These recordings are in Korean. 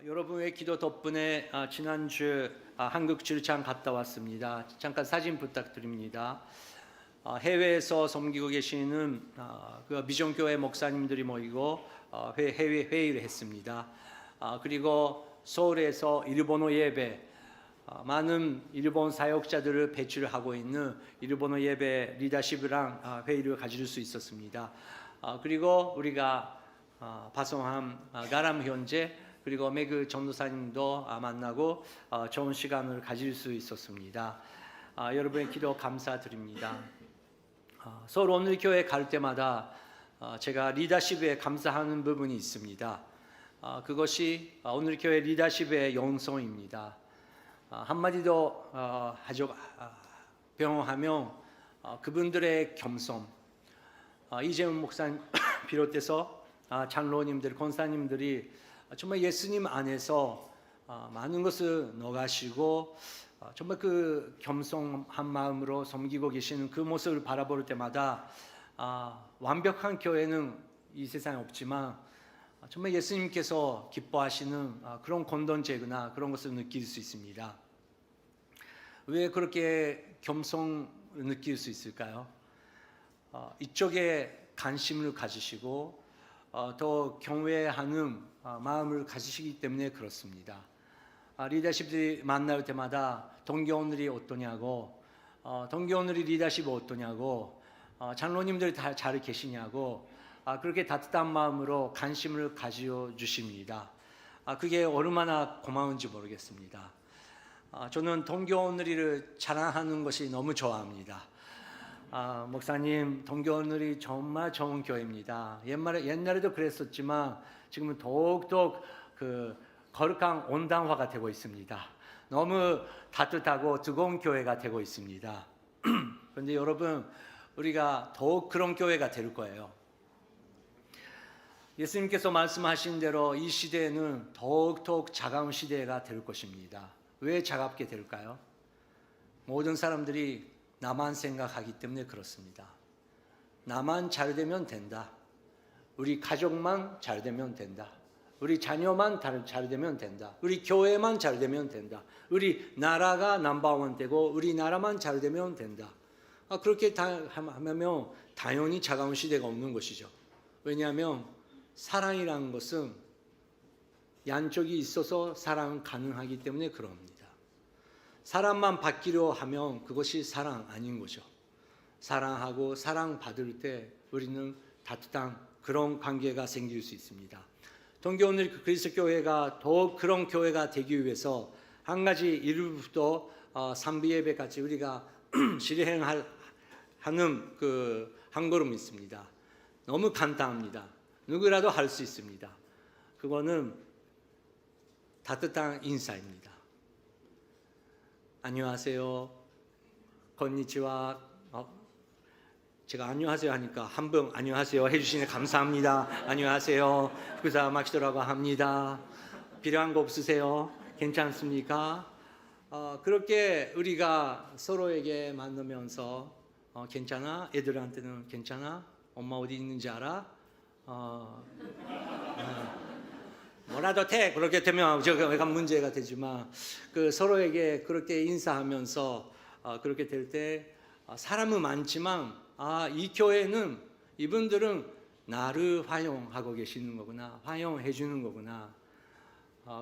여러분의 기도 덕분에 지난주 한국 출장 갔다 왔습니다. 잠깐 사진 부탁드립니다. 해외에서 섬기고 계시는 그 미전교회 목사님들이 모이고 해외 회의를 했습니다. 그리고 서울에서 일본어 예배, 많은 일본 사역자들을 배출하고 있는 일본어 예배 리더십이랑 회의를 가질 수 있었습니다. 그리고 우리가 파송함 가람 현재 그리고 매그 전도사님도 만나고 좋은 시간을 가질 수 있었습니다. 여러분의 기도 감사드립니다. 서울 오늘 교회 갈 때마다 제가 리더십에 감사하는 부분이 있습니다. 그것이 오늘 교회 리더십의 영성입니다. 한마디 더 병행하면 그분들의 겸손, 이재훈 목사님 비롯해서 장로님들, 권사님들이 정말 예수님 안에서 많은 것을 넣어가시고 정말 그 겸손한 마음으로 섬기고 계시는 그 모습을 바라볼 때마다 완벽한 교회는 이 세상에 없지만 정말 예수님께서 기뻐하시는 그런 공동체구나, 그런 것을 느낄 수 있습니다. 왜 그렇게 겸손을 느낄 수 있을까요? 이쪽에 관심을 가지시고 더 경외하는 마음을 가지시기 때문에 그렇습니다. 리더십들이 만날 때마다 동교원들이 어떠냐고, 동교원들이 리더십이 어떠냐고, 장로님들이 다 잘 계시냐고, 그렇게 따뜻한 마음으로 관심을 가져 주십니다. 그게 얼마나 고마운지 모르겠습니다. 저는 동교원들을 자랑하는 것이 너무 좋아합니다. 목사님, 동교원들이 정말 좋은 교회입니다. 옛날에도 그랬었지만 지금은 더욱더 그 거룩한 온당화가 되고 있습니다. 너무 따뜻하고 뜨거운 교회가 되고 있습니다. 그런데 여러분, 우리가 더욱 그런 교회가 될 거예요. 예수님께서 말씀하신 대로 이 시대에는 더욱더 차가운 시대가 될 것입니다. 왜 차갑게 될까요? 모든 사람들이 나만 생각하기 때문에 그렇습니다. 나만 잘 되면 된다. 우리 가족만 잘 되면 된다. 우리 자녀만 잘 되면 된다. 우리 교회만 잘 되면 된다. 우리 나라가 넘버원 되고 우리 나라만 잘 되면 된다. 그렇게 하면 당연히 차가운 시대가 없는 것이죠. 왜냐하면 사랑이라는 것은 양쪽이 있어서 사랑은 가능하기 때문에 그럽니다. 사랑만 받기로 하면 그것이 사랑 아닌 거죠. 사랑하고 사랑받을 때 우리는 따뜻한 그런 관계가 생길 수 있습니다. 동교오늘 그리스도 교회가 더욱 그런 교회가 되기 위해서 한 가지 1부부터 3부 예배까지 우리가 실행하는 한 걸음 있습니다. 너무 간단합니다. 누구라도 할 수 있습니다. 그거는 따뜻한 인사입니다. 안녕하세요. 건니치와. 제가 안녕하세요 하니까 한 분 안녕하세요 해주시니 감사합니다. 안녕하세요. 그사 마키도라고 합니다. 필요한 거 없으세요? 괜찮습니까? 그렇게 우리가 서로에게 만나면서 괜찮아? 애들한테는 괜찮아? 엄마 어디 있는지 알아? 뭐라도 돼 그렇게 되면 제가 문제가 되지만 그 서로에게 그렇게 인사하면서 그렇게 될 때 사람은 많지만 이 교회는 이분들은 나를 활용하고 계시는 거구나, 활용해 주는 거구나.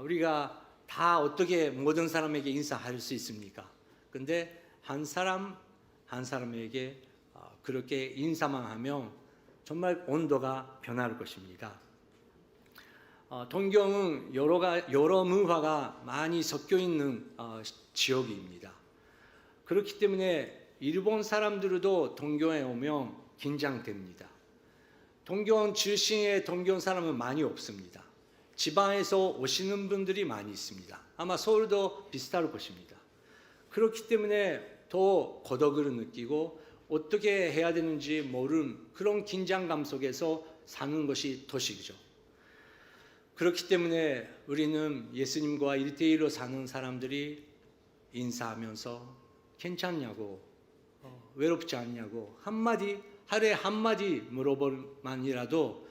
우리가 다 어떻게 모든 사람에게 인사할 수 있습니까? 근데 한 사람 한 사람에게 그렇게 인사만 하면 정말 온도가 변할 것입니다. 동경은 여러 문화가 많이 섞여 있는 지역입니다. 그렇기 때문에 일본 사람들도 동경에 오면 긴장됩니다. 동경 출신의 동경 사람은 많이 없습니다. 지방에서 오시는 분들이 많이 있습니다. 아마 서울도 비슷할 것입니다. 그렇기 때문에 더 고독을 느끼고 어떻게 해야 되는지 모르는 그런 긴장감 속에서 사는 것이 도시죠. 그렇기 때문에 우리는 예수님과 1대1로 사는 사람들이 인사하면서 괜찮냐고, 외롭지 않냐고 하루에 한마디 물어볼 만이라도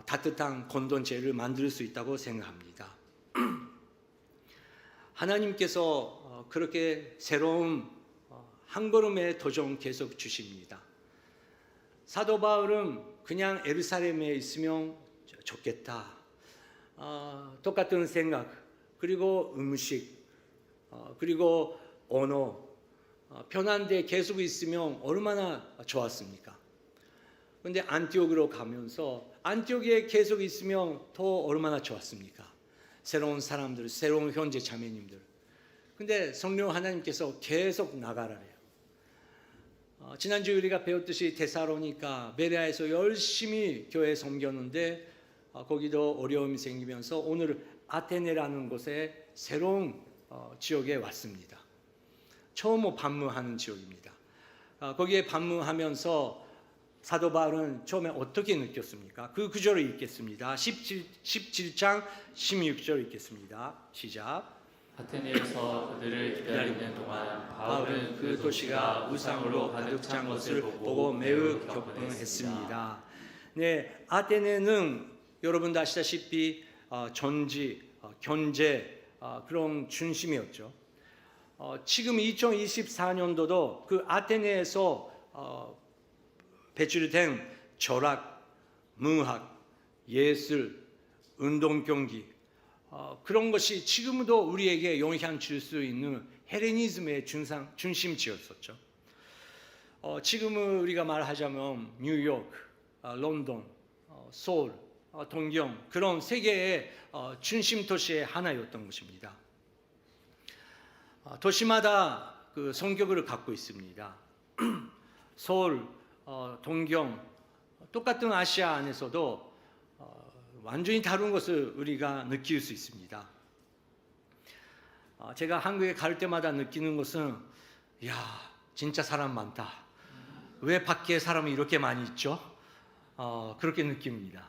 따뜻한 공동체를 만들 수 있다고 생각합니다. 하나님께서 그렇게 새로운 한 걸음의 도전 계속 주십니다. 사도 바울은 그냥 예루살렘에 있으면 좋겠다. 똑같은 생각, 그리고 음식, 그리고 언어, 편한데 계속 있으면 얼마나 좋았습니까? 그런데 안티옥으로 가면서 안티옥에 계속 있으면 더 얼마나 좋았습니까? 새로운 사람들, 새로운 형제 자매님들. 근데 성령 하나님께서 계속 나가라래요. 지난주 우리가 배웠듯이 데살로니가 베레아에서 열심히 교회 섬겼는데 거기도 어려움이 생기면서 오늘 아테네라는 곳에 새로운 지역에 왔습니다. 처음 반문하는 지역입니다. 거기에 반문하면서 사도 바울은 처음에 어떻게 느꼈습니까? 그 구절을 읽겠습니다. 17장 16절 읽겠습니다. 시작. 아테네에서 그들을 기다리는 동안 바울은 그 도시가 우상으로 가득 찬 것을 보고 매우 격분했습니다. 네, 아테네는 여러분도 아시다시피 전지, 경제 그런 중심이었죠. 지금 2024년도도 그 아테네에서 배출된 철학, 문학, 예술, 운동 경기 그런 것이 지금도 우리에게 영향 줄 수 있는 헬레니즘의 중심지였었죠. 지금은 우리가 말하자면 뉴욕, 런던, 서울, 동경 그런 세계의 중심 도시의 하나였던 것입니다. 도시마다 그 성격을 갖고 있습니다. 서울, 동경, 똑같은 아시아 안에서도 완전히 다른 것을 우리가 느낄 수 있습니다. 제가 한국에 갈 때마다 느끼는 것은 야, 진짜 사람 많다. 왜 밖에 사람이 이렇게 많이 있죠? 그렇게 느낍니다.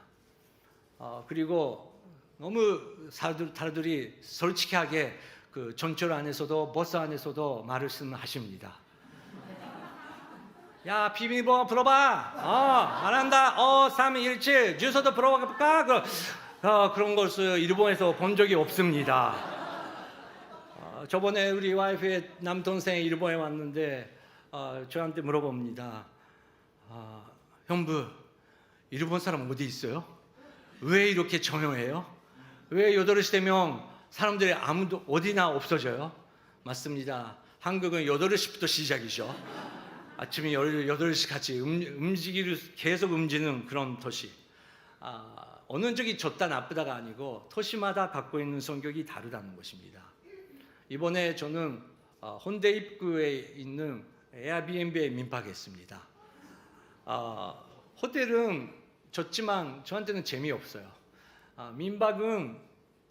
그리고 너무 사람들이 솔직하게 그 전철 안에서도 버스 안에서도 말씀하십니다. 야, 비밀번호 불러봐. 말한다. 317 주소도 불러볼까? 그런 것을 일본에서 본 적이 없습니다. 저번에 우리 와이프의 남동생이 일본에 왔는데 저한테 물어봅니다. 형부, 일본 사람 어디 있어요? 왜 이렇게 조용해요? 왜 8시 되면 사람들이 아무도 어디나 없어져요? 맞습니다. 한국은 8시부터 시작이죠. 아침에 8시 같이 계속 움직이는 그런 도시. 어느 쪽이 좋다 나쁘다가 아니고 도시마다 갖고 있는 성격이 다르다는 것입니다. 이번에 저는 홍대 입구에 있는 에어비앤비에 민박했습니다. 호텔은 좋지만 저한테는 재미없어요. 민박은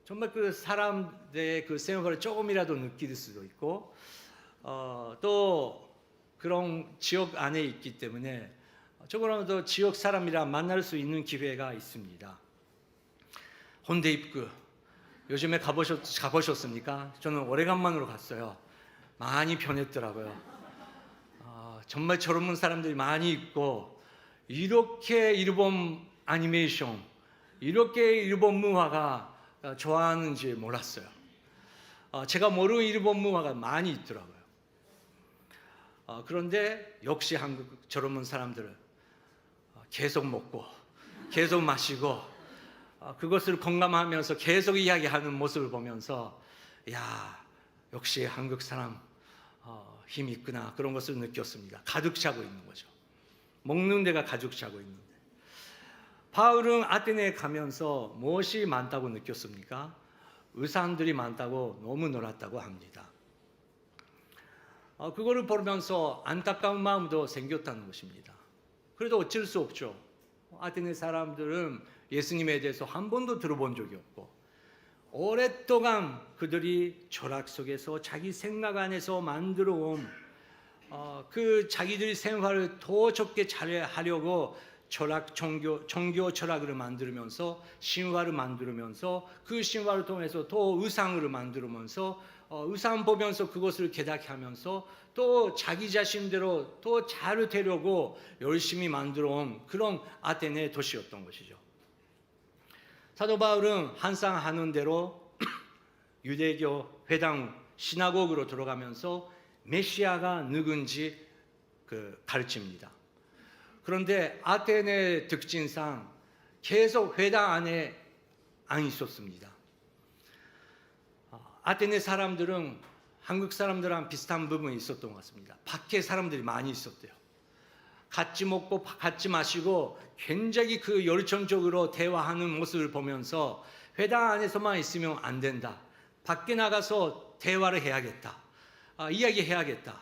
정말 그 사람들의 그 생활을 조금이라도 느낄 수도 있고 또 그런 지역 안에 있기 때문에 조금이라도 지역 사람이랑 만날 수 있는 기회가 있습니다. 홍대 입구 요즘에 가보셨습니까? 저는 오래간만으로 갔어요. 많이 변했더라고요. 정말 젊은 사람들이 많이 있고 이렇게 일본 애니메이션, 이렇게 일본 문화가 좋아하는지 몰랐어요. 제가 모르는 일본 문화가 많이 있더라고요. 그런데 역시 한국 젊은 사람들은 계속 먹고 계속 마시고 그것을 공감하면서 계속 이야기하는 모습을 보면서 야, 역시 한국 사람 힘이 있구나 그런 것을 느꼈습니다. 가득 차고 있는 거죠. 먹는 데가 가득 차고 있는데 바울은 아테네에 가면서 무엇이 많다고 느꼈습니까? 의사들이 많다고 너무 놀았다고 합니다. 그거를 보면서 안타까운 마음도 생겼다는 것입니다. 그래도 어쩔 수 없죠. 아테네 사람들은 예수님에 대해서 한 번도 들어본 적이 없고 오랫동안 그들이 철학 속에서 자기 생각 안에서 만들어 온 그 자기들의 생활을 더 좋게 잘하려고 철학, 종교 철학을 만들면서 신화를 만들면서 그 신화를 통해서 또 의상을 만들면서 의상 보면서 그것을 깨닫하면서 또 자기 자신대로 또 잘 되려고 열심히 만들어 온 그런 아테네 도시였던 것이죠. 사도 바울은 항상 하는 대로 유대교 회당 시나고그로 들어가면서 메시아가 누군지 가르칩니다. 그런데 아테네 특징상 계속 회당 안에 안 있었습니다. 아테네 사람들은 한국 사람들랑 비슷한 부분이 있었던 것 같습니다. 밖에 사람들이 많이 있었대요. 같이 먹고 같이 마시고 굉장히 열정적으로 대화하는 모습을 보면서 회당 안에서만 있으면 안 된다. 밖에 나가서 대화를 해야겠다. 이야기해야겠다.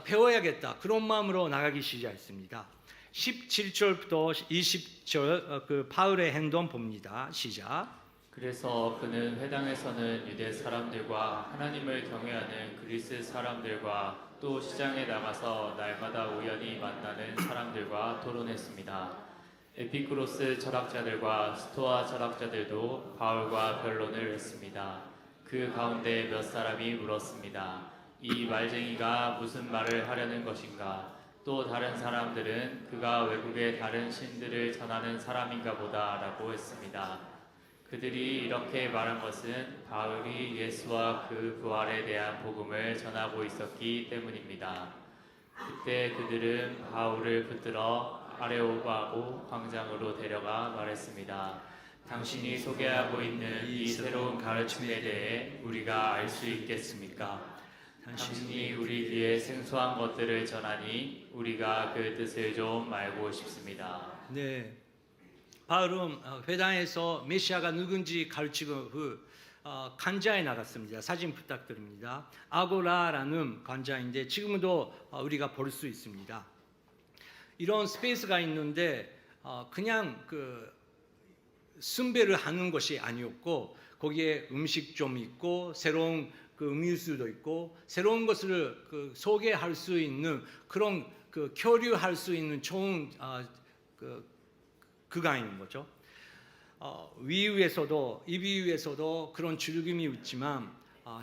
배워야겠다. 그런 마음으로 나가기 시작했습니다. 17절부터 20절 바울의 행동 봅니다. 시작. 그래서 그는 회당에서는 유대 사람들과 하나님을 경외하는 그리스 사람들과 또 시장에 나가서 날마다 우연히 만나는 사람들과 토론했습니다. 에피쿠로스 철학자들과 스토아 철학자들도 바울과 변론을 했습니다. 그 가운데 몇 사람이 물었습니다. 이 말쟁이가 무슨 말을 하려는 것인가? 또 다른 사람들은 그가 외국의 다른 신들을 전하는 사람인가 보다 라고 했습니다. 그들이 이렇게 말한 것은 바울이 예수와 그 부활에 대한 복음을 전하고 있었기 때문입니다. 그때 그들은 바울을 붙들어 아레오바고 광장으로 데려가 말했습니다. 당신이 소개하고 있는 이 새로운 가르침에 대해 우리가 알 수 있겠습니까? 당신이 우리 귀에 생소한 것들을 전하니 우리가 그 뜻을 좀 알고 싶습니다. 네, 바울은 회당에서 메시아가 누군지 가르치고 후 관자에 나갔습니다. 사진 부탁드립니다. 아고라라는 관자인데 지금도 우리가 볼 수 있습니다. 이런 스페이스가 있는데 그냥 숭배를 하는 것이 아니었고 거기에 음식 좀 있고 새로운 음료수도 있고 새로운 것을 소개할 수 있는 그런 교류할 수 있는 좋은 그강인 거죠. 위에서도 이 위에서도 그런 즐김이 있지만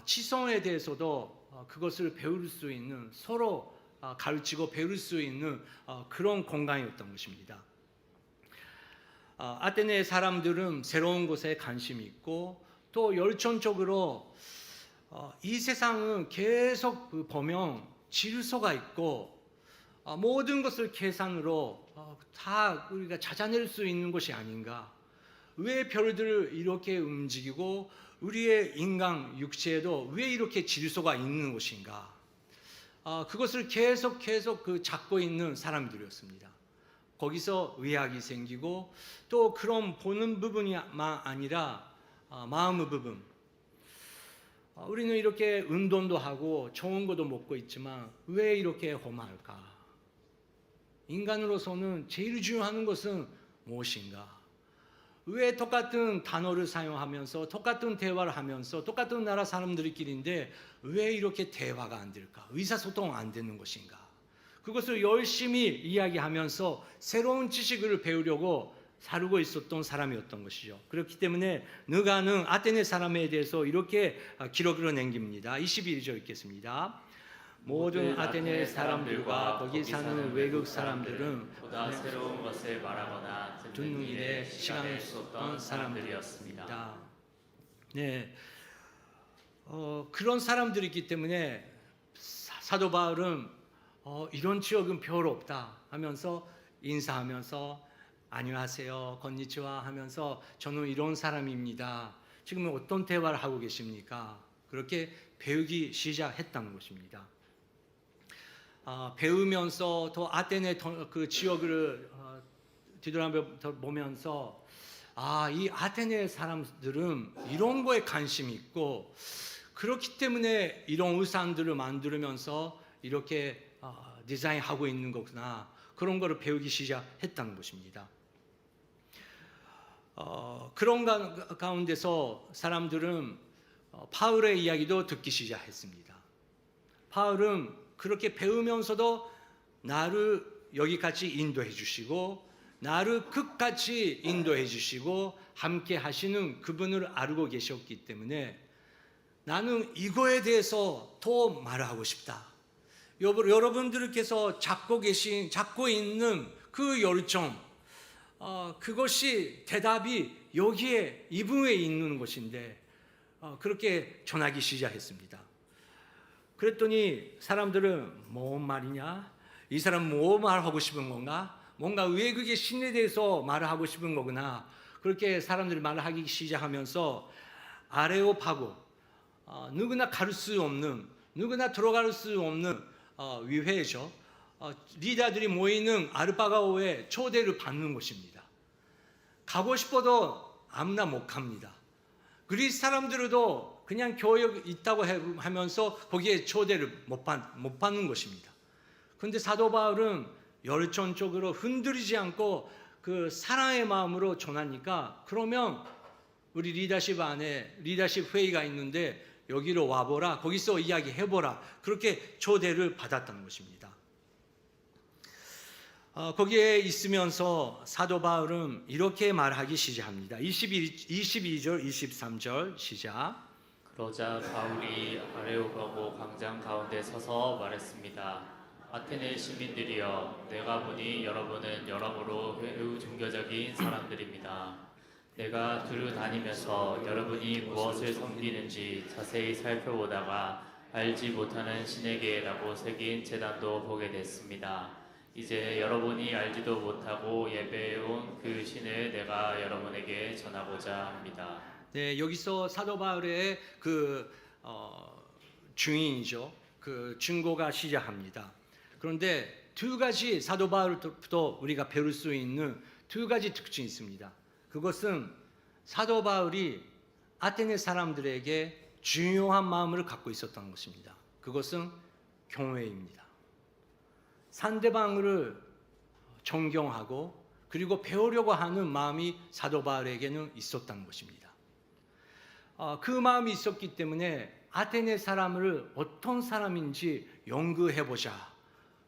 치성에 대해서도 그것을 배울 수 있는 서로 가르치고 배울 수 있는 그런 공간이었던 것입니다. 아테네 사람들은 새로운 것에 관심이 있고 또 열정적으로 이 세상은 계속 보면 질서가 있고 모든 것을 계산으로 다 우리가 찾아낼 수 있는 것이 아닌가. 왜 별들을 이렇게 움직이고 우리의 인간 육체에도 왜 이렇게 질서가 있는 것인가. 그것을 계속 찾고 있는 사람들이었습니다. 거기서 의학이 생기고 또 그런 보는 부분이만 아니라 마음의 부분. 우리는 이렇게 운동도 하고 좋은 것도 먹고 있지만 왜 이렇게 험할까? 인간으로서는 제일 중요한 것은 무엇인가? 왜 똑같은 단어를 사용하면서 똑같은 대화를 하면서 똑같은 나라 사람들끼리인데 왜 이렇게 대화가 안 될까? 의사소통 안 되는 것인가? 그것을 열심히 이야기하면서 새로운 지식을 배우려고 살고 있었던 사람이었던 것이죠. 그렇기 때문에 느가는 아테네 사람에 대해서 이렇게 기록을 남깁니다. 21절 읽겠습니다. 모든 아테네 사람들과 거기 사는 외국 사람들은 보다 새로운 것을 말하거나 듣는 일에 시간을 쏟던 사람들이었습니다. 네, 그런 사람들이기 때문에 사도 바울은 이런 지역은 별로 없다 하면서 인사하면서 안녕하세요, 건니치와 하면서 저는 이런 사람입니다. 지금 어떤 대화를 하고 계십니까? 그렇게 배우기 시작했다는 것입니다. 배우면서 더 아테네 그 지역을 뒤돌아보면서 이 아테네 사람들은 이런 거에 관심이 있고 그렇기 때문에 이런 의상들을 만들면서 이렇게 디자인하고 있는 거구나. 그런 거를 배우기 시작했다는 것입니다. 그런 가운데서 사람들은 바울의 이야기도 듣기 시작했습니다. 바울은 그렇게 배우면서도 나를 여기까지 인도해 주시고 나를 끝까지 인도해 주시고 함께 하시는 그분을 알고 계셨기 때문에 나는 이거에 대해서 더 말하고 싶다. 여러분들께서 잡고 있는 그 열정, 그것이 대답이 여기에 이분에 있는 것인데 그렇게 전하기 시작했습니다. 그랬더니 사람들은 뭔 말이냐? 이 사람 뭐 말하고 싶은 건가? 뭔가 외국의 신에 대해서 말을 하고 싶은 거구나. 그렇게 사람들이 말을 하기 시작하면서 아레오파고, 누구나 갈 수 없는, 누구나 들어갈 수 없는 위회죠. 리더들이 모이는 아르바가오에 초대를 받는 곳입니다. 가고 싶어도 아무나 못 갑니다. 그리스 사람들도 그냥 교회 있다고 하면서 거기에 초대를 못 받는 것입니다. 그런데 사도 바울은 열정적으로 흔들리지 않고 그 사랑의 마음으로 전하니까, 그러면 우리 리더십 안에 리더십 회의가 있는데 여기로 와보라, 거기서 이야기해보라, 그렇게 초대를 받았다는 것입니다. 거기에 있으면서 사도 바울은 이렇게 말하기 시작합니다. 22절 23절 시작. 그러자 바울이 아레오파고 광장 가운데 서서 말했습니다. 아테네 시민들이여, 내가 보니 여러분은 여러모로 매우 종교적인 사람들입니다. 내가 두루 다니면서 여러분이 무엇을 섬기는지 자세히 살펴보다가 알지 못하는 신에게라고 새긴 제단도 보게 됐습니다. 이제 여러분이 알지도 못하고 예배해온 그 신을 내가 여러분에게 전하고자 합니다. 네, 여기서 사도 바울의 주인이죠. 그 증거가 시작합니다. 그런데 두 가지 사도 바울부터 우리가 배울 수 있는 두 가지 특징이 있습니다. 그것은 사도 바울이 아테네 사람들에게 중요한 마음을 갖고 있었던 것입니다. 그것은 경외입니다. 상대방을 존경하고 그리고 배우려고 하는 마음이 사도 바울에게는 있었던 것입니다. 그 마음이 있었기 때문에 아테네 사람을 어떤 사람인지 연구해보자,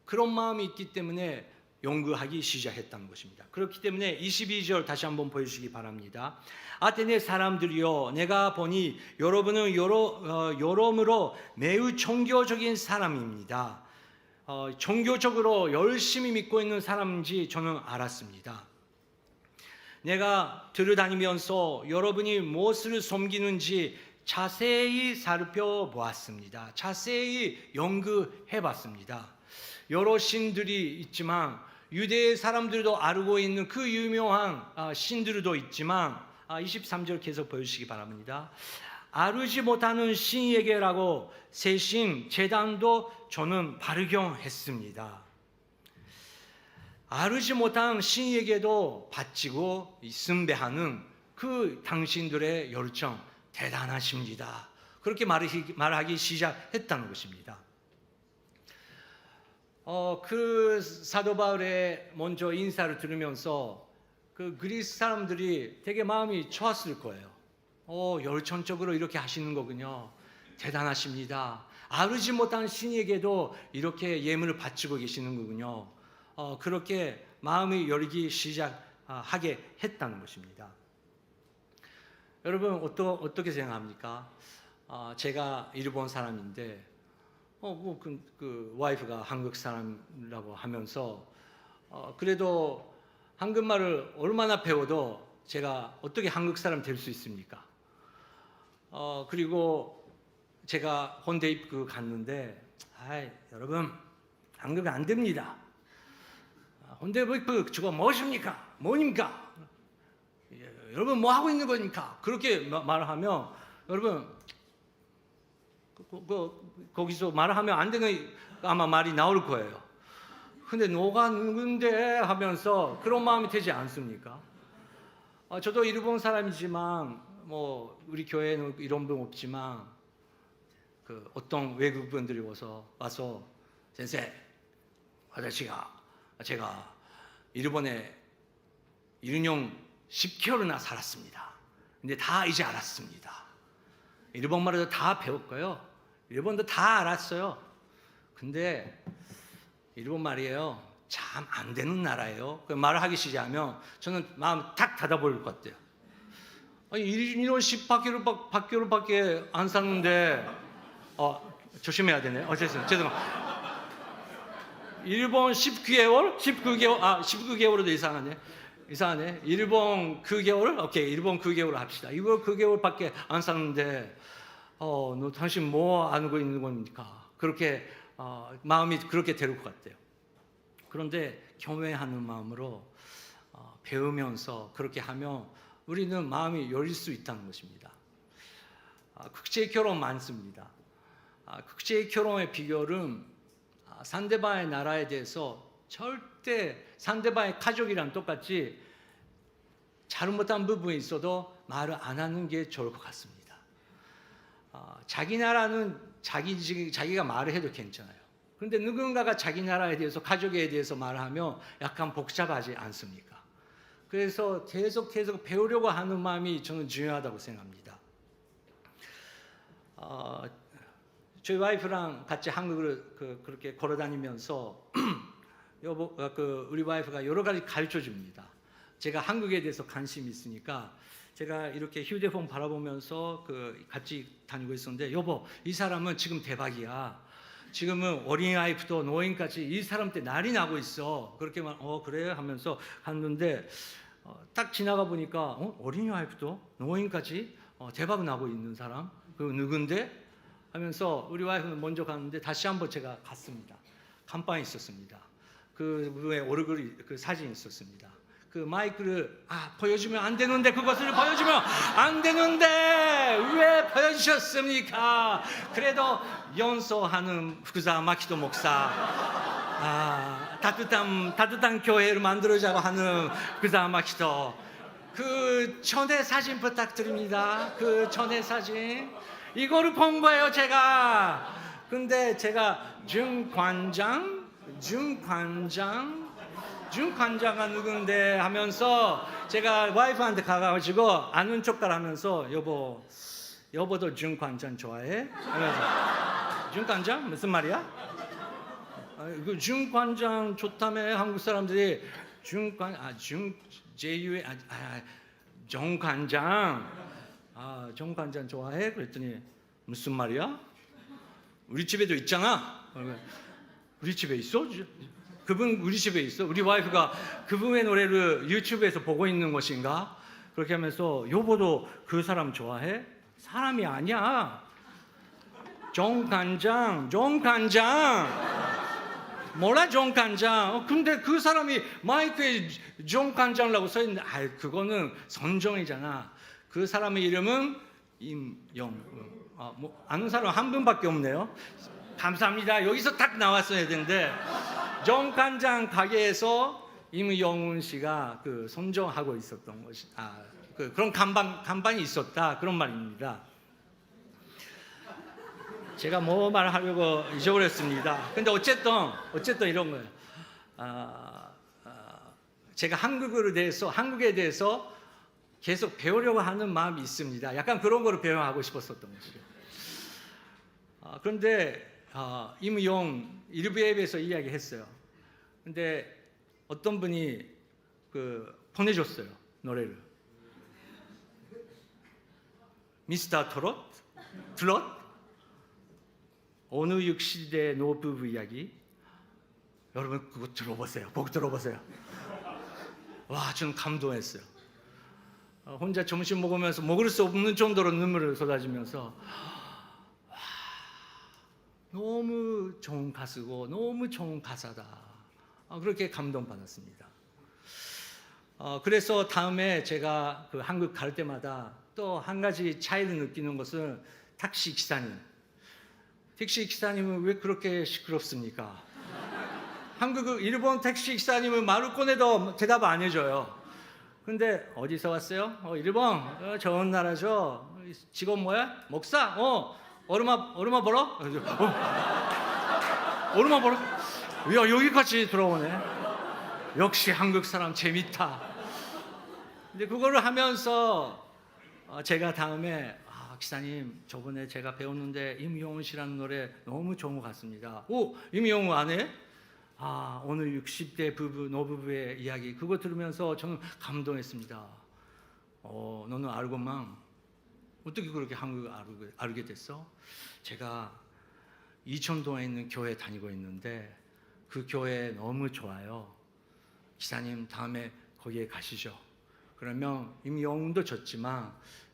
그런 마음이 있기 때문에 연구하기 시작했다는 것입니다. 그렇기 때문에 22절 다시 한번 보여주시기 바랍니다. 아테네 사람들이여, 내가 보니 여러분은 여러모로 매우 종교적인 사람입니다. 종교적으로 열심히 믿고 있는 사람인지 저는 알았습니다. 내가 들여다니면서 여러분이 무엇을 섬기는지 자세히 살펴보았습니다. 자세히 연구해봤습니다. 여러 신들이 있지만 유대 사람들도 알고 있는 그 유명한 신들도 있지만 23절 계속 보여주시기 바랍니다. 알지 못하는 신에게라고 세신 제단도 저는 발견했습니다. 알지 못한 신에게도 바치고 숭배하는 그 당신들의 열정 대단하십니다. 그렇게 말하기 시작했다는 것입니다. 그 사도 바울의 먼저 인사를 들으면서 그 그리스 사람들이 되게 마음이 좋았을 거예요. 열정적으로 이렇게 하시는 거군요. 대단하십니다. 알지 못한 신에게도 이렇게 예물을 바치고 계시는 거군요. 그렇게 마음이 열리기 시작하게 했다는 것입니다. 여러분 어떻게 생각합니까? 제가 일본 사람인데 그 와이프가 한국 사람이라고 하면서 그래도 한국말을 얼마나 배워도 제가 어떻게 한국 사람 될 수 있습니까? 그리고 제가 혼대 입구 갔는데 여러분 한국이 안 됩니다. 혼대 입구 저거 무엇입니까? 뭐입니까? 여러분 뭐 하고 있는 겁니까? 그렇게 말하면 여러분 거기서 말하면 안 되는 아마 말이 나올 거예요. 근데 너가 누군데 하면서 그런 마음이 되지 않습니까? 저도 일본 사람이지만 뭐 우리 교회는 이런 분 없지만 그 어떤 외국 분들이 와서 선생, 제가 일본에 1년 10개월이나 살았습니다. 근데 다 이제 알았습니다. 일본말도 다 배웠고요. 일본도 다 알았어요. 근데 일본 말이에요. 참 안 되는 나라예요. 그 말을 하기 시작하면 저는 마음 탁 닫아버릴 것 같아요. 아니 1년 10개월밖에 안 샀는데 조심해야 되네. 죄송합니다. 일본 19개월도 이상하네. 이상하네. 일본 그 개월? 오케이, 일본 그 개월 합시다. 이거 그 개월밖에 안 사는데, 너 당신 뭐 알고 있는 겁니까? 그렇게 마음이 그렇게 될 것 같아요. 그런데 경외하는 마음으로 배우면서 그렇게 하면 우리는 마음이 열릴 수 있다는 것입니다. 국제 결혼 많습니다. 국제 결혼의 비결은 상대방의 나라에 대해서 절대 상대방의 가족이랑 똑같이 잘못한 부분이 있어도 말을 안 하는 게 좋을 것 같습니다. 자기 나라는 자기가 말을 해도 괜찮아요. 그런데 누군가가 자기 나라에 대해서 가족에 대해서 말하면 약간 복잡하지 않습니까? 그래서 계속 배우려고 하는 마음이 저는 중요하다고 생각합니다. 저희 와이프랑 같이 한국을 그렇게 걸어다니면서 우리 와이프가 여러 가지 가르쳐 줍니다. 제가 한국에 대해서 관심이 있으니까 제가 이렇게 휴대폰 바라보면서 같이 다니고 있었는데, 여보, 이 사람은 지금 대박이야. 지금은 어린아이부터 노인까지 이 사람 때 난리 나고 있어. 그렇게만 그래 하면서 갔는데 딱 지나가 보니까 어린아이부터 노인까지 대박 나고 있는 사람 그 누군데 하면서 우리 와이프는 먼저 갔는데 다시 한번 제가 갔습니다. 간판이 있었습니다. 그 위에 얼굴이 그 사진이 있었습니다. 그 마이크를 보여주면 안 되는데, 그것을 보여주면 안 되는데 왜 보여주셨습니까? 그래도 연소하는 후쿠사 마키토 목사, 따뜻한 교회를 만들자고 하는 후쿠사 마키토, 그 전에 사진 부탁드립니다. 그 전에 사진 이거를 본 거예요 제가. 근데 제가 준관장가 누군데 하면서 제가 와이프한테 가가지고 아는 척들 하면서 여보도 준관장 좋아해? 하면서 준관장? 무슨 말이야? 그 준관장 좋다며. 한국 사람들이 정관장 좋아해? 그랬더니 무슨 말이야? 우리 집에도 있잖아. 우리 집에 있어? 그분 우리 집에 있어? 우리 와이프가 그분의 노래를 유튜브에서 보고 있는 것인가? 그렇게 하면서 여보도 그 사람 좋아해? 사람이 아니야. 정관장 몰라 정관장. 근데 그 사람이 마이크에 정관장이라고 써있는데 그거는 선정이잖아. 그 사람의 이름은 임영웅. 아는 사람 한 분밖에 없네요. 감사합니다. 여기서 딱 나왔어야 되는데, 정관장 가게에서 임영웅 씨가 선정하고 있었던 것이 그런 간판이 있었다, 그런 말입니다. 제가 뭐 말하려고 잊어버렸습니다. 근데 어쨌든 이런 거예요. 제가 한국에 대해서 계속 배우려고 하는 마음이 있습니다. 약간 그런 거를 배워하고 싶었었던 것이죠. 그런데 임용 일부에서 이야기했어요. 근데 어떤 분이 보내줬어요, 노래를. 미스터 트롯 어느 60대 노부부 이야기. 여러분 그거 들어보세요. 꼭 들어보세요. 와, 저는 감동했어요. 혼자 점심 먹으면서 먹을 수 없는 정도로 눈물을 쏟아지면서 너무 좋은 가수고 너무 좋은 가사다. 그렇게 감동받았습니다. 그래서 다음에 제가 한국 갈 때마다 또 한 가지 차이를 느끼는 것은 택시 기사님은 왜 그렇게 시끄럽습니까? 일본 택시 기사님은 말을 꺼내도 대답 안 해줘요. 근데 어디서 왔어요? 일본. 좋은 나라죠. 직업 뭐야? 목사? 얼마 벌어? 얼마 벌어? 야, 여기까지 들어오네. 역시 한국 사람 재밌다. 근데 그거를 하면서 제가 다음에 기사님, 저번에 제가 배웠는데 임영웅 씨라는 노래 너무 좋은 것 같습니다. 임영웅 안 해? 오늘 60대 노부부의 이야기, 그거 들으면서 저는 감동했습니다. 너는 알고만 어떻게 그렇게 한국을 알게 됐어? 제가 이천동에 있는 교회 다니고 있는데 그 교회 너무 좋아요. 기사님, 다음에 거기에 가시죠. 그러면 이미 영웅도 졌지만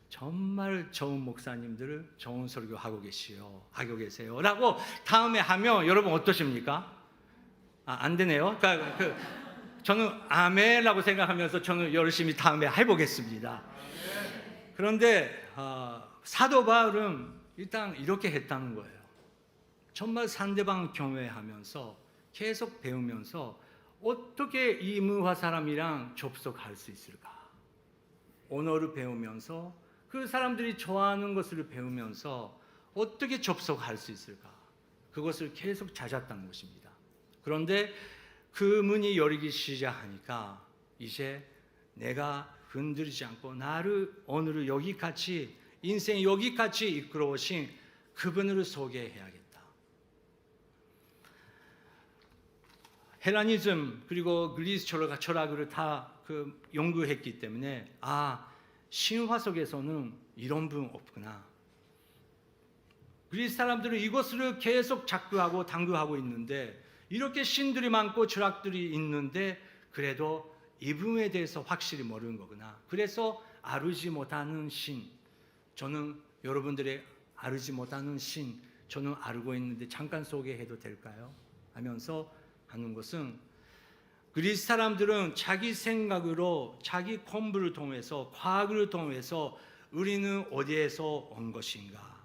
정말 좋은 목사님들을 좋은 설교 하고 계세요. 라고 다음에 하면 여러분 어떠십니까? 안 되네요. 그러니까 저는 아멘이라고 생각하면서 저는 열심히 다음에 해보겠습니다. 그런데 사도 바울은 일단 이렇게 했다는 거예요. 정말 상대방 경외하면서 계속 배우면서 어떻게 이 무화 사람이랑 접속할 수 있을까? 언어를 배우면서 그 사람들이 좋아하는 것을 배우면서 어떻게 접속할 수 있을까? 그것을 계속 찾았다는 것입니다. 그런데 그 문이 열리기 시작하니까 이제 내가 흔들리지 않고 나를 오늘 여기까지 인생 여기까지 이끌어 오신 그분을 소개해야겠다. 헬라니즘 그리고 그리스 철학을 다 연구했기 때문에 신화 속에서는 이런 분 없구나. 그리스 사람들은 이것을 계속 작두하고 당구하고 있는데 이렇게 신들이 많고 철학들이 있는데 그래도 이분에 대해서 확실히 모르는 거구나. 그래서 알지 못하는 신, 저는 여러분들의 알지 못하는 신 저는 알고 있는데 잠깐 소개해도 될까요? 하면서 하는 것은 그리스 사람들은 자기 생각으로 자기 공부를 통해서 과학을 통해서 우리는 어디에서 온 것인가?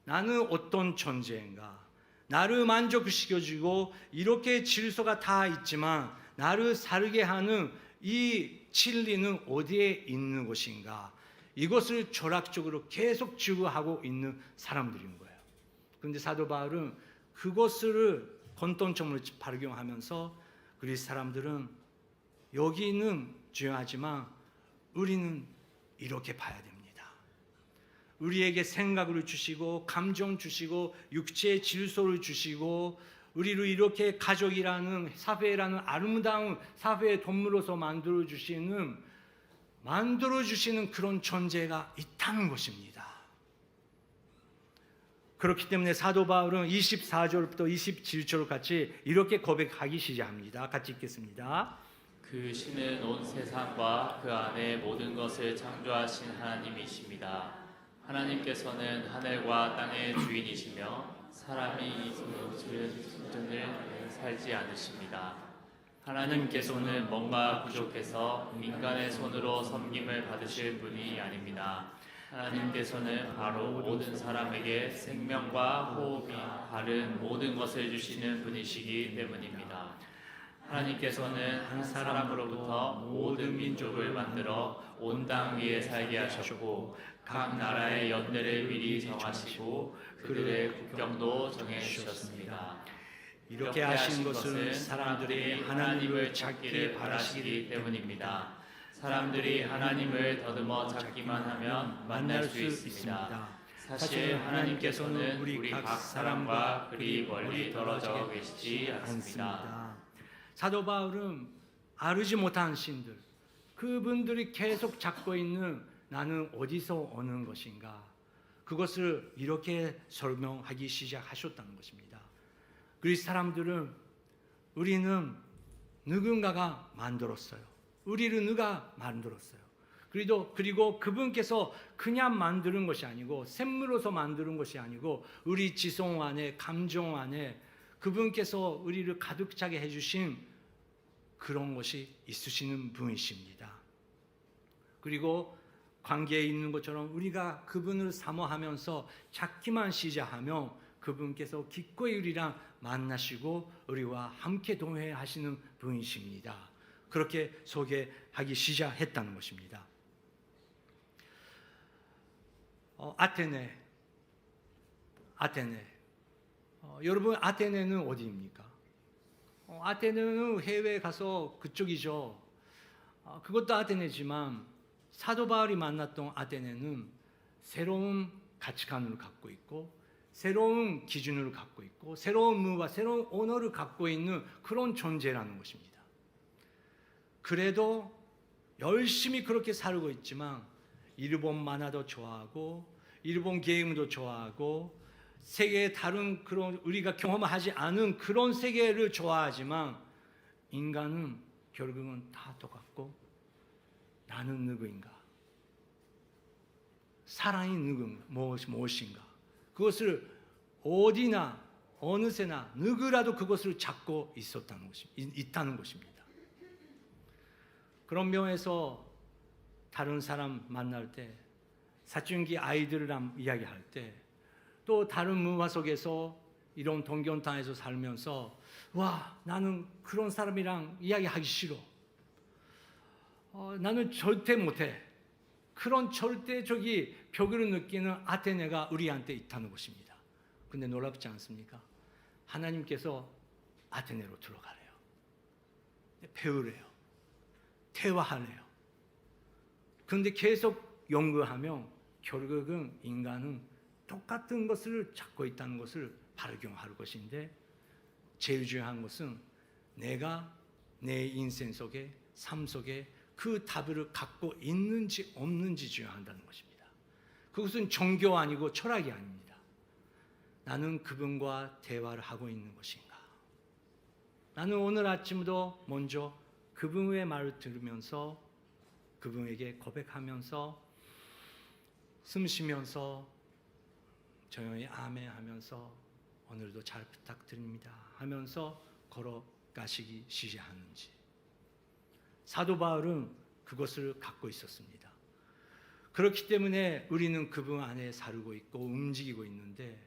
나는 어떤 존재인가? 나를 만족시켜주고 이렇게 질서가 다 있지만 나를 살게 하는 이 진리는 어디에 있는 것인가? 이것을 철학적으로 계속 추구하고 있는 사람들인 거예요. 그런데 사도 바울은 그것을 공통점으로 발견하면서 그리스 사람들은 여기는 중요하지만 우리는 이렇게 봐야 됩니다. 우리에게 생각을 주시고 감정 주시고 육체의 질서를 주시고 우리를 이렇게 가족이라는 사회라는 아름다운 사회의 동물로서 만들어 주시는 그런 존재가 있다는 것입니다. 그렇기 때문에 사도 바울은 24절부터 27절 같이 이렇게 고백하기 시작합니다. 같이 읽겠습니다. 그 신은 온 세상과 그 안에 모든 것을 창조하신 하나님이십니다. 하나님께서는 하늘과 땅의 주인이시며 사람이 이 수준을 살지 않으십니다. 하나님께서는 뭔가 부족해서 인간의 손으로 섬김을 받으실 분이 아닙니다. 하나님께서는 바로 모든 사람에게 생명과 호흡이 다른 모든 것을 주시는 분이시기 때문입니다. 하나님께서는 한 사람으로부터 모든 민족을 만들어 온 땅 위에 살게 하셨고 각 나라의 연대를 미리 정하시고 그들의 국경도 정해 주셨습니다. 이렇게 하신 것은 사람들이 하나님을 찾기를 바라시기 때문입니다. 사람들이 하나님을 더듬어 찾기만 하면 만날 수 있습니다. 사실 하나님께서는 우리 각 사람과 그리 멀리 떨어져 계시지 않습니다. 사도 바울은 알지 못한 신들, 그분들이 계속 찾고 있는 나는 어디서 오는 것인가, 그것을 이렇게 설명하기 시작하셨다는 것입니다. 그리스 사람들은 우리는 누군가가 만들었어요. 우리를 누가 만들었어요. 그리고 그분께서 그냥 만드는 것이 아니고 샘물로서 만드는 것이 아니고 우리 지성 안에 감정 안에 그분께서 우리를 가득 차게 해주신 그런 것이 있으시는 분이십니다. 그리고 관계에 있는 것처럼 우리가 그분을 사모하면서 찾기만 시작하면 그분께서 기꺼이 우리랑 만나시고 우리와 함께 동행하시는 분이십니다. 그렇게 소개하기 시작했다는 것입니다. 아테네. 여러분 아테네는 어디입니까? 아테네는 해외에 가서 그쪽이죠. 그것도 아테네지만 사도 바울이 만났던 아테네는 새로운 가치관을 갖고 있고 새로운 기준을 갖고 있고 새로운 문화, 새로운 언어를 갖고 있는 그런 존재라는 것입니다. 그래도 열심히 그렇게 살고 있지만 일본 만화도 좋아하고 일본 게임도 좋아하고 세계의 다른 그런 우리가 경험하지 않은 그런 세계를 좋아하지만 인간은 결국은 다 똑같고 나는 누구인가? 사랑이 누군가? 무엇인가? 그것을 어디나 어느새나 누구라도 그것을 찾고 있다는 것입니다. 그런 면에서 다른 사람 만날 때, 사춘기 아이들이랑 이야기할 때, 또 다른 문화 속에서 이런 동경탄에서 살면서 와, 나는 그런 사람이랑 이야기하기 싫어. 나는 절대 못해. 그런 절대적인 벽을 느끼는 아테네가 우리한테 있다는 것입니다. 근데 놀랍지 않습니까? 하나님께서 아테네로 들어가래요. 배우래요. 대화하래요. 그런데 계속 연구하면 결국은 인간은 똑같은 것을 찾고 있다는 것을 발견할 것인데, 제일 중요한 것은 내가 내 인생 속에, 삶 속에 그 답을 갖고 있는지 없는지 중요하다는 것입니다. 그것은 종교 아니고 철학이 아닙니다. 나는 그분과 대화를 하고 있는 것인가? 나는 오늘 아침도 먼저 그분의 말을 들으면서 그분에게 고백하면서 숨 쉬면서 조용히 아멘 하면서 오늘도 잘 부탁드립니다 하면서 걸어가시기 시작하는지. 사도 바울은 그것을 갖고 있었습니다. 그렇기 때문에 우리는 그분 안에 살고 있고 움직이고 있는데,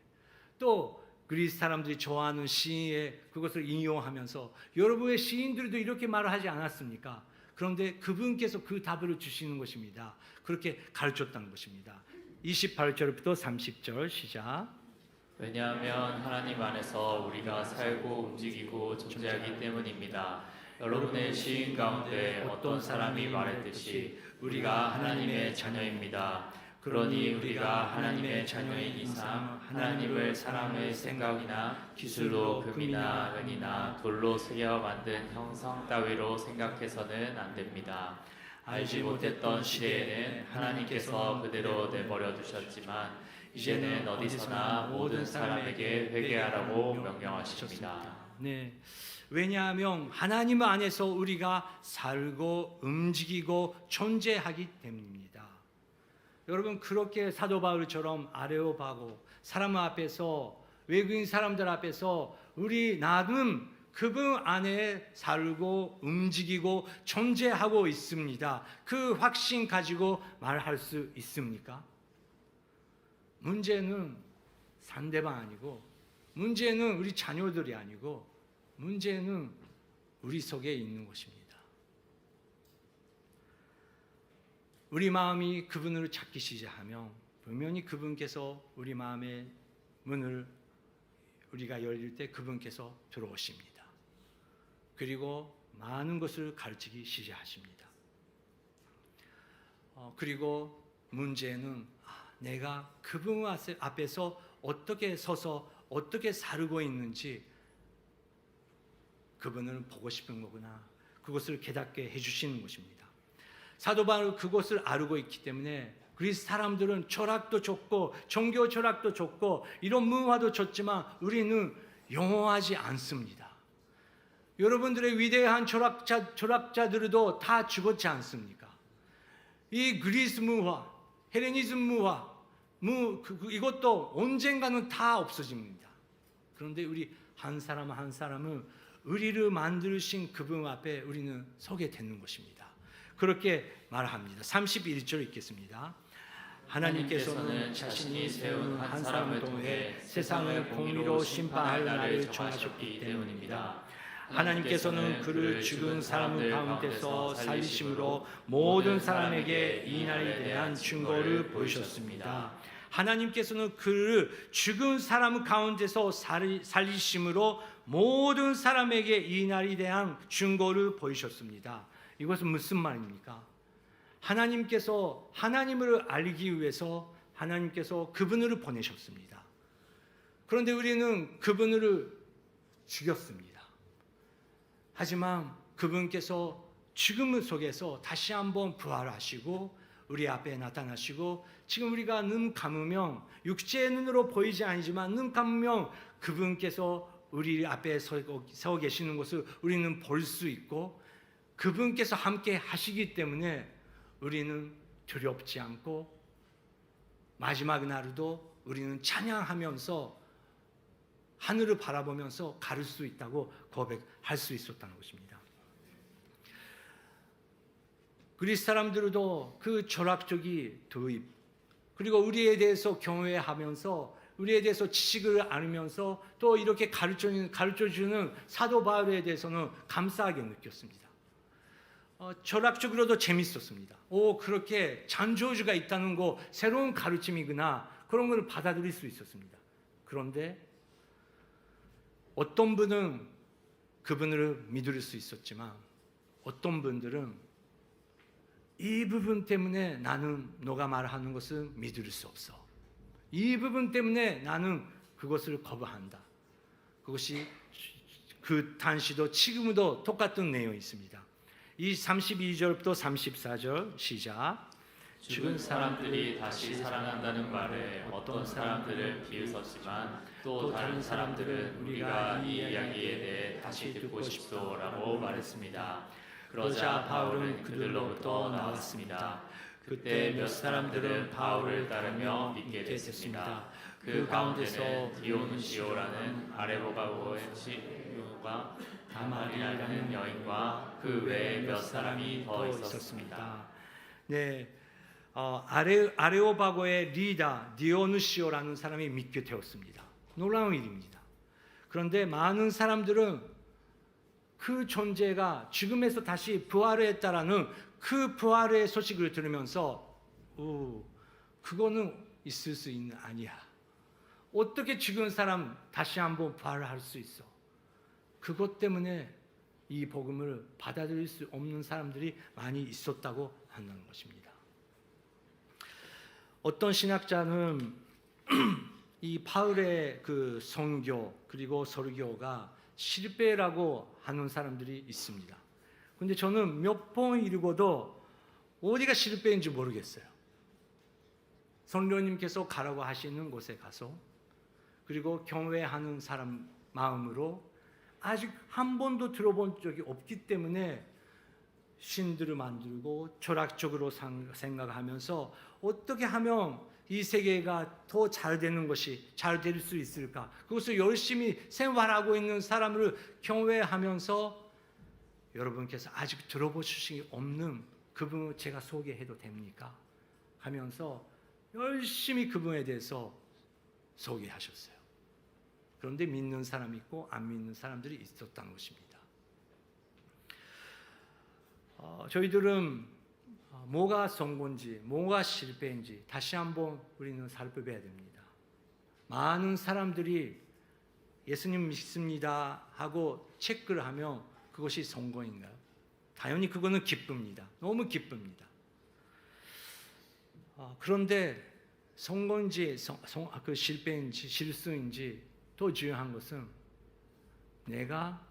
또 그리스 사람들이 좋아하는 시에 그것을 인용하면서 여러분의 시인들도 이렇게 말을 하지 않았습니까? 그런데 그분께서 그 답을 주시는 것입니다. 그렇게 가르쳤다는 것입니다. 28절부터 30절 시작. 왜냐하면 하나님 안에서 우리가 살고 움직이고 존재하기 때문입니다. 여러분의 시인 가운데 어떤 사람이 말했듯이 우리가 하나님의 자녀입니다. 그러니 우리가 하나님의 자녀인 이상 하나님을 사람의 생각이나 기술로 금이나 은이나 돌로 새겨 만든 형상 따위로 생각해서는 안 됩니다. 알지 못했던 시대에는 하나님께서 그대로 내버려 두셨지만 이제는 어디서나 모든 사람에게 회개하라고 명령하십니다. 네. 왜냐하면 하나님 안에서 우리가 살고 움직이고 존재하기 때문입니다. 여러분, 그렇게 사도 바울처럼 아레오바고 사람 앞에서, 외국인 사람들 앞에서 나는 그분 안에 살고 움직이고 존재하고 있습니다. 그 확신 가지고 말할 수 있습니까? 문제는 상대방 아니고, 문제는 우리 자녀들이 아니고, 문제는 우리 속에 있는 것입니다. 우리 마음이 그분을 찾기 시작하면 분명히 그분께서 우리 마음의 문을 우리가 열릴 때 그분께서 들어오십니다. 그리고 많은 것을 가르치기 시작하십니다. 그리고 문제는 내가 그분 앞에서 어떻게 서서 어떻게 살고 있는지 그분을 보고 싶은 거구나. 그것을 깨닫게 해주시는 것입니다. 사도 바울은 그것을 알고 있기 때문에 그리스 사람들은 철학도 좋고 종교 철학도 좋고 이런 문화도 좋지만 우리는 영어하지 않습니다. 여러분들의 위대한 철학자들도 다 죽었지 않습니까? 이 그리스 문화, 헬레니즘 문화, 이것도 언젠가는 다 없어집니다. 그런데 우리 한 사람 한 사람은 우리를 만드신 그분 앞에 우리는 서게 되는 것입니다. 그렇게 말합니다. 31절 읽겠습니다. 하나님께서는 자신이 세운 한 사람을 통해 세상을 공의로 심판할 날을 정하셨기 때문입니다. 하나님께서는 그를 죽은 사람 가운데서 살리심으로 모든 사람에게 이 날에 대한 증거를 보이셨습니다. 하나님께서는 그를 죽은 사람 가운데서 살리심으로 모든 사람에게 이 날에 대한 증거를 보이셨습니다. 이것은 무슨 말입니까? 하나님께서 하나님을 알기 위해서 하나님께서 그분을 보내셨습니다. 그런데 우리는 그분을 죽였습니다. 하지만 그분께서 죽음 속에서 다시 한번 부활하시고 우리 앞에 나타나시고 지금 우리가 눈 감으면 육체의 눈으로 보이지 않지만 눈 감으면 그분께서 우리 앞에 서 계시는 것을 우리는 볼 수 있고 그분께서 함께 하시기 때문에 우리는 두렵지 않고 마지막 날에도 우리는 찬양하면서 하늘을 바라보면서 가를 수 있다고 고백할 수 있었다는 것입니다. 그리스 사람들도 그 철학적인 도입, 그리고 우리에 대해서 경외하면서 우리에 대해서 지식을 알면서 또 이렇게 가르쳐주는 사도 바울에 대해서는 감사하게 느꼈습니다. 철학적으로도 재밌었습니다. 그렇게 창조주가 있다는 거 새로운 가르침이구나, 그런 걸 받아들일 수 있었습니다. 그런데 어떤 분은 그분을 믿을 수 있었지만 어떤 분들은 이 부분 때문에 나는 너가 말하는 것을 믿을 수 없어. 이 부분 때문에 나는 그것을 거부한다. 그것이 그 당시도 지금도 똑같은 내용이 있습니다. 이 32절부터 34절 시작. 죽은 사람들이 다시 살아난다는 말에 어떤 사람들은 비웃었지만 또 다른 사람들은 우리가 이 이야기에 대해 다시 듣고 싶소라고 말했습니다. 그러자 바울은 그들로부터 나왔습니다. 그때 몇 사람들은 바울을 따르며 믿게 됐습니다. 그 가운데서 디오누시오라는 아레오바고의 친구가 다말이라는 여인과 그 외에 몇 사람이 더 있었습니다. 네, 아레오바고의 리더 디오누시오라는 사람이 믿게 되었습니다. 놀라운 일입니다. 그런데 많은 사람들은 그 존재가 죽음에서 다시 부활했다라는 그 부활의 소식을 들으면서 그거는 있을 수 있는 아니야. 어떻게 죽은 사람 다시 한번 부활할 수 있어? 그것 때문에 이 복음을 받아들일 수 없는 사람들이 많이 있었다고 한다는 것입니다. 어떤 신학자는 이 바울의 그 선교 그리고 설교가 실패라고 하는 사람들이 있습니다. 근데 저는 몇 번 읽어도 어디가 실패인지 모르겠어요. 성령님께서 가라고 하시는 곳에 가서 그리고 경외하는 사람 마음으로 아직 한 번도 들어본 적이 없기 때문에 신들을 만들고 철학적으로 생각하면서 어떻게 하면 이 세계가 더 잘 되는 것이 잘 될 수 있을까? 그것을 열심히 생활하고 있는 사람을 경외하면서 여러분께서 아직 들어보신 게 없는 그분을 제가 소개해도 됩니까? 하면서 열심히 그분에 대해서 소개하셨어요. 그런데 믿는 사람이 있고 안 믿는 사람들이 있었다는 것입니다. 저희들은 뭐가 성공인지 뭐가 실패인지 다시 한번 우리는 살펴봐야 됩니다. 많은 사람들이 예수님 믿습니다 하고 체크를 하면 그것이 성공인가요? 당연히 그거는 기쁩니다. 너무 기쁩니다. 그런데 성공인지 그 실패인지 실수인지 더 중요한 것은 내가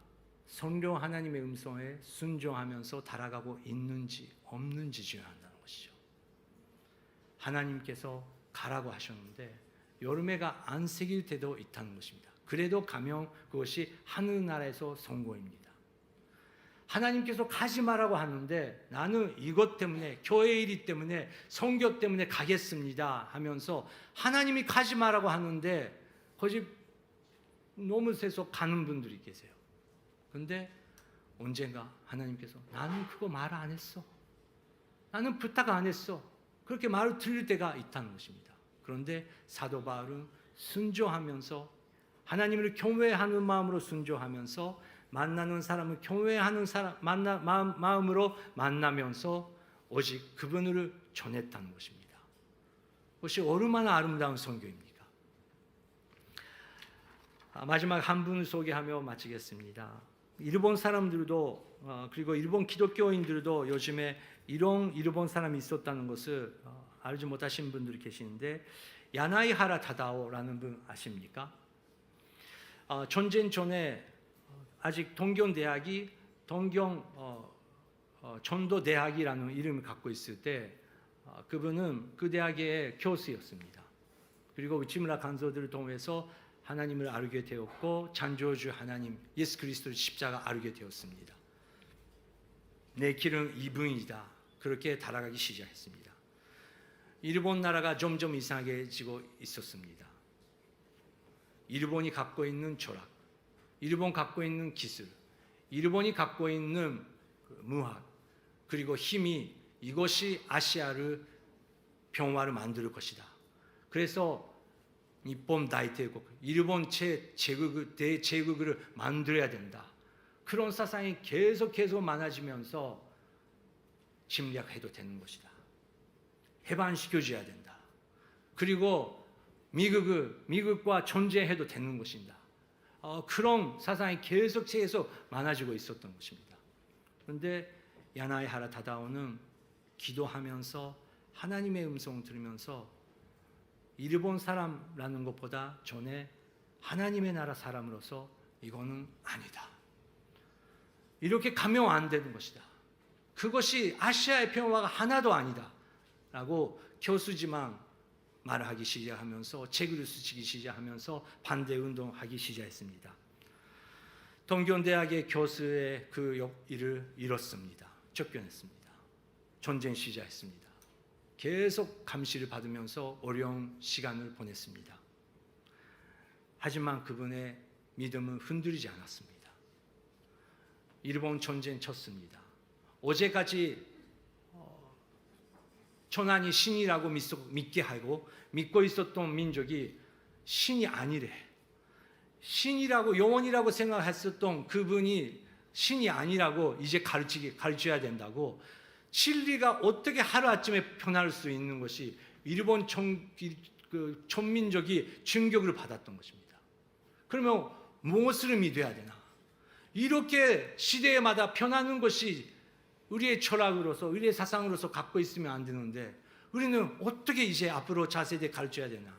성령 하나님의 음성에 순종하면서 달아가고 있는지 없는지 중요하다는 것이죠. 하나님께서 가라고 하셨는데 여름에가 안 새길 때도 있다는 것입니다. 그래도 가면 그것이 하늘나라에서 성공입니다. 하나님께서 가지 말라고 하는데 나는 이것 때문에 교회 일이 때문에 선교 때문에 가겠습니다 하면서 하나님이 가지 말라고 하는데 거기 너무 세서 가는 분들이 계세요. 그런데 언젠가 하나님께서 나는 그거 말 안 했어. 나는 부탁 안 했어. 그렇게 말을 들을 때가 있다는 것입니다. 그런데 사도 바울은 순종하면서 하나님을 경외하는 마음으로 순종하면서 만나는 사람을 경외하는 마음으로 만나면서 오직 그분을 전했다는 것입니다. 그것이 얼마나 아름다운 선교입니까? 마지막 한 분을 소개하며 마치겠습니다. 일본 사람들도 그리고 일본 기독교인들도 요즘에 이런 일본 사람이 있었다는 것을 알지 못하신 분들이 계시는데 야나이하라 타다오라는 분 아십니까? 전쟁 전에 아직 동경 대학이 전도 대학이라는 이름을 갖고 있을 때 그분은 그 대학의 교수였습니다. 그리고 우치무라 간소들을 통해서 하나님을 알게 되었고 창조주 하나님 예수 그리스도의 십자가 알게 되었습니다. 내 길은 이분이다. 그렇게 달아가기 시작했습니다. 일본 나라가 점점 이상해지고 있었습니다. 일본이 갖고 있는 철학, 일본 갖고 있는 기술, 일본이 갖고 있는 문학, 그리고 힘이 이것이 아시아를 평화를 만들 것이다. 그래서 일본 다이대국, 일본 대제국을 만들어야 된다. 그런 사상이 계속 많아지면서 침략해도 되는 것이다. 해방시켜줘야 된다. 그리고 미국과 존재해도 되는 것이다. 그런 사상이 계속 많아지고 있었던 것입니다. 그런데 야나이 하라 타다오는 기도하면서 하나님의 음성을 들으면서 일본 사람라는 것보다 전에 하나님의 나라 사람으로서 이거는 아니다. 이렇게 가면 안 되는 것이다. 그것이 아시아의 평화가 하나도 아니다. 라고 교수지만 말하기 시작하면서 책을 쓰기 시작하면서 반대 운동하기 시작했습니다. 동경대학의 교수의 그 일을 잃었습니다. 쫓겨냈습니다. 전쟁 시작했습니다. 계속 감시를 받으면서 어려운 시간을 보냈습니다. 하지만 그분의 믿음은 흔들리지 않았습니다. 일본 전쟁 쳤습니다. 어제까지 천안이 신이라고 믿게 하고 믿고 있었던 민족이 신이 아니래. 신이라고 영원이라고 생각했었던 그분이 신이 아니라고 이제 가르쳐야 된다고, 진리가 어떻게 하루아침에 변할 수 있는 것이 일본 천민족이 충격을 받았던 것입니다. 그러면 무엇을 믿어야 되나? 이렇게 시대마다 변하는 것이 우리의 철학으로서, 우리의 사상으로서 갖고 있으면 안 되는데 우리는 어떻게 이제 앞으로 차세대 가르쳐야 되나?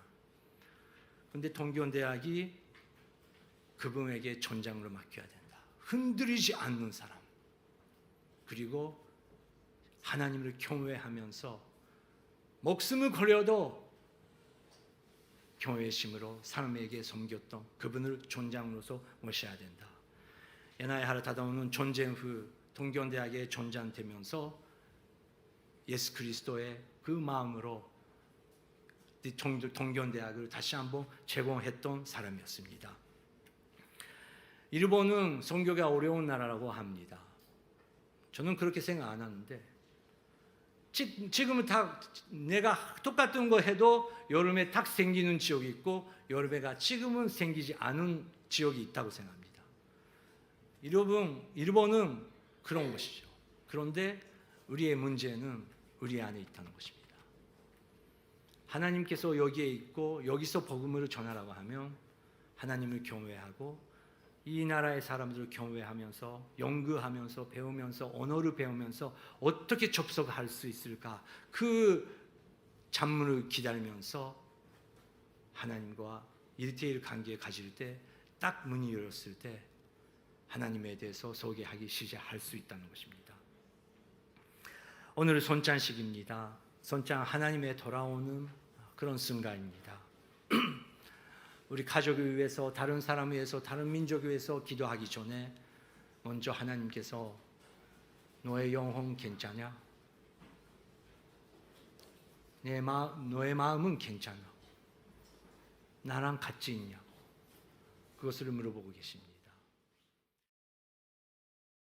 그런데 동경대학이 그분에게 전장으로 맡겨야 된다. 흔들리지 않는 사람, 그리고 하나님을 경외하면서 목숨을 걸어도 경외심으로 사람에게 섬겼던 그분을 전장으로서 모셔야 된다. 야나이 하라 타다오는 전쟁 후 동경대학에 전장되면서 예수 그리스도의 그 마음으로 동경대학을 다시 한번 제공했던 사람이었습니다. 일본은 선교가 어려운 나라라고 합니다. 저는 그렇게 생각 안 하는데, 지금은 다 내가 똑같은 거 해도 여름에 딱 생기는 지역이 있고 여름에가 지금은 생기지 않은 지역이 있다고 생각합니다. 일본은 그런 것이죠. 그런데 우리의 문제는 우리 안에 있다는 것입니다. 하나님께서 여기에 있고 여기서 복음을 전하라고 하면 하나님을 경외하고 이 나라의 사람들을 경외하면서 연구하면서 배우면서 언어를 배우면서 어떻게 접속할 수 있을까, 그 잠문을 기다리면서 하나님과 1대1 관계 가질 때 딱 문이 열렸을 때 하나님에 대해서 소개하기 시작할 수 있다는 것입니다. 오늘은 손찬식입니다. 손찬 하나님의 돌아오는 그런 순간입니다. 우리 가족을 위해서, 다른 사람을 위해서, 다른 민족을 위해서 기도하기 전에 먼저 하나님께서 너의 영혼 괜찮냐? 너의 마음은 괜찮아? 나랑 같이 있냐? 그것을 물어보고 계십니다.